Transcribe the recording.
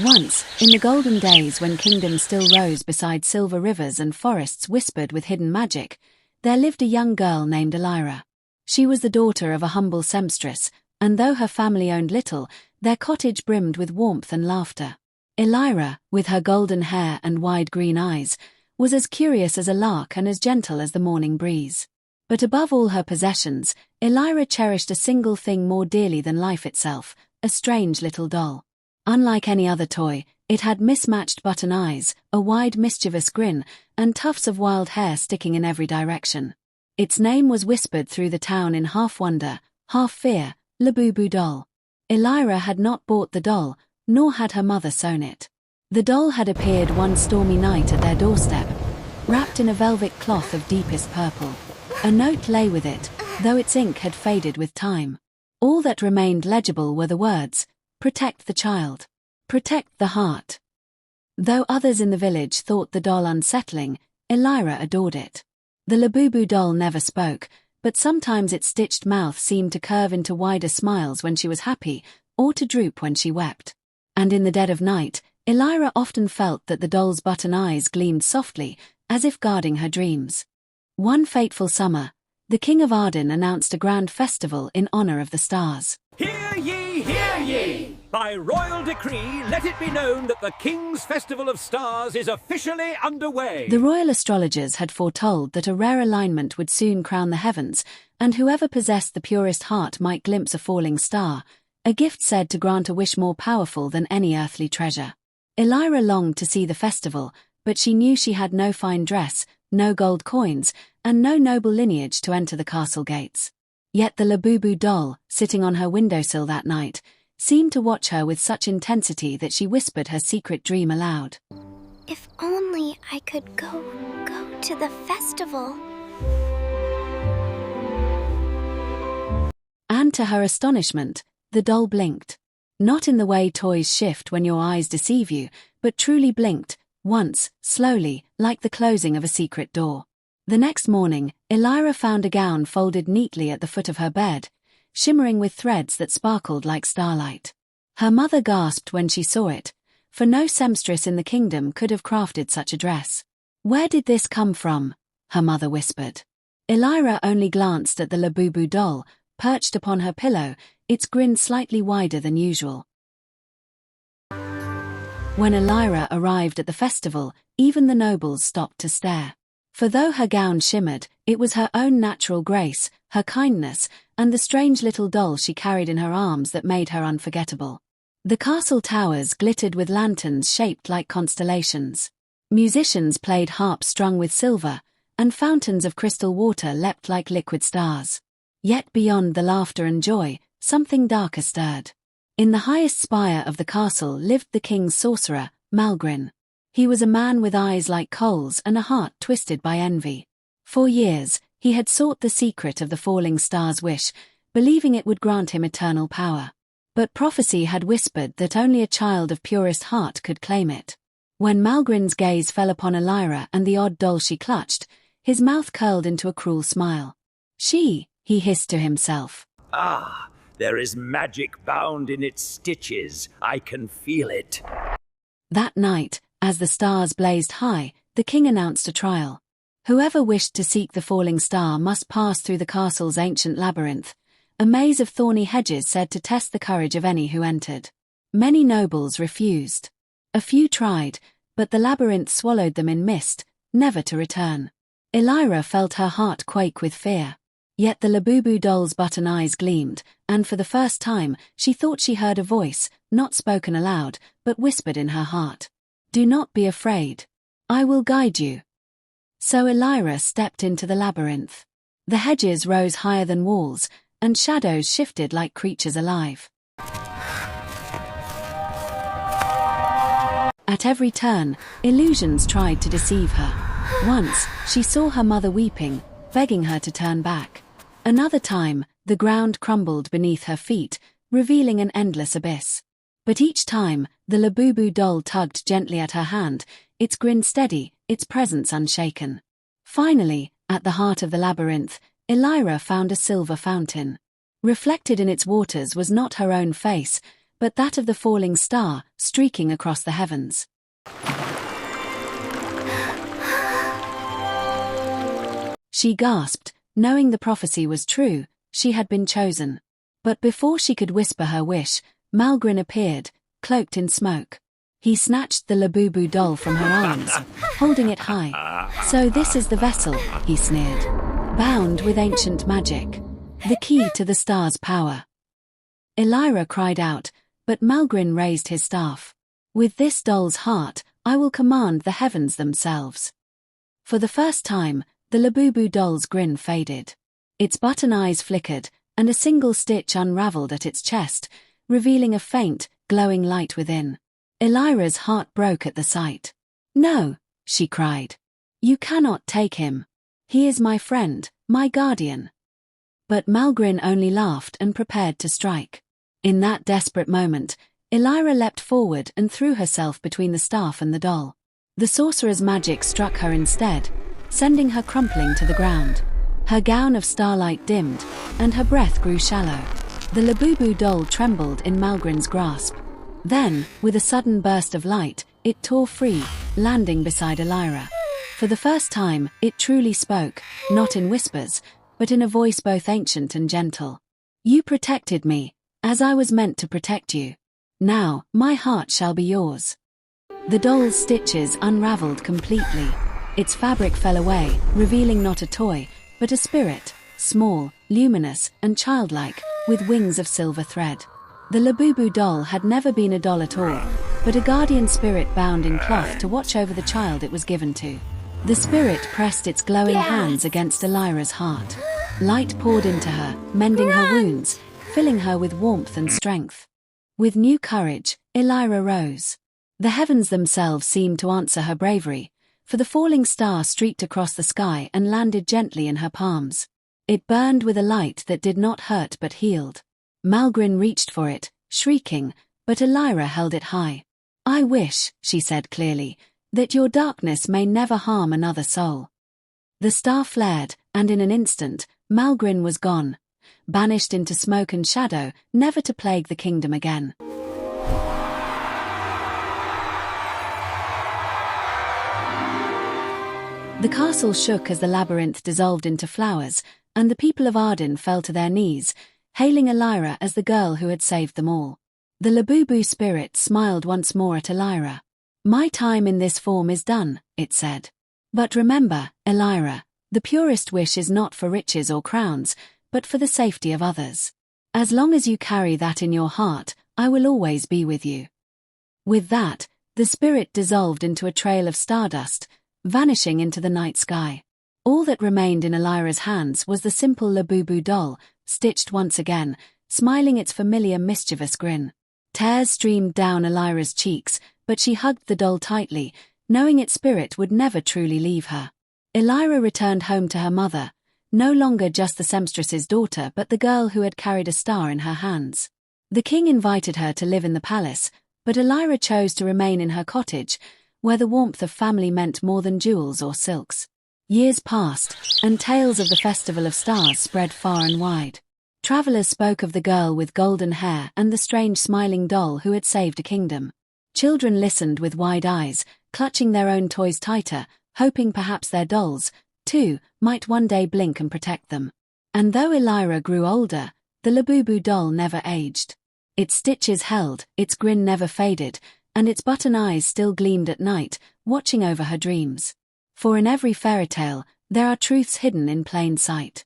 Once, in the golden days when kingdoms still rose beside silver rivers and forests whispered with hidden magic, there lived a young girl named Elira. She was the daughter of a humble sempstress, and though her family owned little, their cottage brimmed with warmth and laughter. Elira, with her golden hair and wide green eyes, was as curious as a lark and as gentle as the morning breeze. But above all her possessions, Elira cherished a single thing more dearly than life itself, a strange little doll. Unlike any other toy, it had mismatched button eyes, a wide mischievous grin, and tufts of wild hair sticking in every direction. Its name was whispered through the town in half wonder, half fear, Labubu Doll. Elira had not bought the doll, nor had her mother sewn it. The doll had appeared one stormy night at their doorstep, wrapped in a velvet cloth of deepest purple. A note lay with it, though its ink had faded with time. All that remained legible were the words, "Protect the child. Protect the heart." Though others in the village thought the doll unsettling, Elira adored it. The Labubu doll never spoke, but sometimes its stitched mouth seemed to curve into wider smiles when she was happy, or to droop when she wept. And in the dead of night, Elira often felt that the doll's button eyes gleamed softly, as if guarding her dreams. One fateful summer, the King of Arden announced a grand festival in honor of the stars. Hear ye, hear ye! By royal decree, let it be known that the King's Festival of Stars is officially underway. The royal astrologers had foretold that a rare alignment would soon crown the heavens, and whoever possessed the purest heart might glimpse a falling star, a gift said to grant a wish more powerful than any earthly treasure. Elira longed to see the festival, but she knew she had no fine dress, no gold coins, and no noble lineage to enter the castle gates. Yet the Labubu doll, sitting on her windowsill that night, seemed to watch her with such intensity that she whispered her secret dream aloud. If only I could go to the festival. And to her astonishment, the doll blinked. Not in the way toys shift when your eyes deceive you, but truly blinked, once, slowly, like the closing of a secret door. The next morning, Elira found a gown folded neatly at the foot of her bed, shimmering with threads that sparkled like starlight. Her mother gasped when she saw it, for no sempstress in the kingdom could have crafted such a dress. "Where did this come from?" her mother whispered. Elira only glanced at the Labubu doll, perched upon her pillow, its grin slightly wider than usual. When Elira arrived at the festival, even the nobles stopped to stare. For though her gown shimmered, it was her own natural grace, her kindness, and the strange little doll she carried in her arms that made her unforgettable. The castle towers glittered with lanterns shaped like constellations. Musicians played harps strung with silver, and fountains of crystal water leapt like liquid stars. Yet beyond the laughter and joy, something darker stirred. In the highest spire of the castle lived the king's sorcerer, Malgrin. He was a man with eyes like coals and a heart twisted by envy. For years, he had sought the secret of the falling star's wish, believing it would grant him eternal power. But prophecy had whispered that only a child of purest heart could claim it. When Malgrin's gaze fell upon Elira and the odd doll she clutched, his mouth curled into a cruel smile. "She," he hissed to himself. Ah, there is magic bound in its stitches. I can feel it. That night, as the stars blazed high, the king announced a trial. Whoever wished to seek the falling star must pass through the castle's ancient labyrinth, a maze of thorny hedges said to test the courage of any who entered. Many nobles refused. A few tried, but the labyrinth swallowed them in mist, never to return. Elira felt her heart quake with fear. Yet the Labubu doll's button eyes gleamed, and for the first time, she thought she heard a voice, not spoken aloud, but whispered in her heart. "Do not be afraid. I will guide you." So Elira stepped into the labyrinth. The hedges rose higher than walls, and shadows shifted like creatures alive. At every turn, illusions tried to deceive her. Once, she saw her mother weeping, begging her to turn back. Another time, the ground crumbled beneath her feet, revealing an endless abyss. But each time, the Labubu doll tugged gently at her hand, its grin steady, its presence unshaken. Finally, at the heart of the labyrinth, Elira found a silver fountain. Reflected in its waters was not her own face, but that of the falling star, streaking across the heavens. She gasped, knowing the prophecy was true. She had been chosen. But before she could whisper her wish, Malgrin appeared, cloaked in smoke. He snatched the Labubu doll from her arms, holding it high. "So this is the vessel," he sneered. "Bound with ancient magic. The key to the star's power." Elira cried out, but Malgrin raised his staff. "With this doll's heart, I will command the heavens themselves." For the first time, the Labubu doll's grin faded. Its button eyes flickered, and a single stitch unraveled at its chest, revealing a faint, glowing light within. Elira's heart broke at the sight. "No," she cried. "You cannot take him. He is my friend, my guardian." But Malgrin only laughed and prepared to strike. In that desperate moment, Elira leapt forward and threw herself between the staff and the doll. The sorcerer's magic struck her instead, sending her crumpling to the ground. Her gown of starlight dimmed, and her breath grew shallow. The Labubu doll trembled in Malgrin's grasp. Then, with a sudden burst of light, it tore free, landing beside Elira. For the first time, it truly spoke, not in whispers, but in a voice both ancient and gentle. "You protected me, as I was meant to protect you. Now, my heart shall be yours." The doll's stitches unraveled completely. Its fabric fell away, revealing not a toy, but a spirit, small, luminous, and childlike, with wings of silver thread. The Labubu doll had never been a doll at all, but a guardian spirit bound in cloth to watch over the child it was given to. The spirit pressed its glowing hands against Elira's heart. Light poured into her, mending her wounds, filling her with warmth and strength. With new courage, Elira rose. The heavens themselves seemed to answer her bravery, for the falling star streaked across the sky and landed gently in her palms. It burned with a light that did not hurt but healed. Malgrin reached for it, shrieking, but Elira held it high. "I wish," she said clearly, "that your darkness may never harm another soul." The star flared, and in an instant, Malgrin was gone, banished into smoke and shadow, never to plague the kingdom again. The castle shook as the labyrinth dissolved into flowers, and the people of Arden fell to their knees, hailing Elira as the girl who had saved them all. The Labubu spirit smiled once more at Elira. "My time in this form is done," it said. "But remember, Elira, the purest wish is not for riches or crowns, but for the safety of others. As long as you carry that in your heart, I will always be with you." With that, the spirit dissolved into a trail of stardust, vanishing into the night sky. All that remained in Elira's hands was the simple Labubu doll, stitched once again, smiling its familiar mischievous grin. Tears streamed down Elira's cheeks, but she hugged the doll tightly, knowing its spirit would never truly leave her. Elira returned home to her mother, no longer just the seamstress's daughter but the girl who had carried a star in her hands. The king invited her to live in the palace, but Elira chose to remain in her cottage, where the warmth of family meant more than jewels or silks. Years passed, and tales of the Festival of Stars spread far and wide. Travelers spoke of the girl with golden hair and the strange smiling doll who had saved a kingdom. Children listened with wide eyes, clutching their own toys tighter, hoping perhaps their dolls, too, might one day blink and protect them. And though Elira grew older, the Labubu doll never aged. Its stitches held, its grin never faded, and its button eyes still gleamed at night, watching over her dreams. For in every fairy tale, there are truths hidden in plain sight.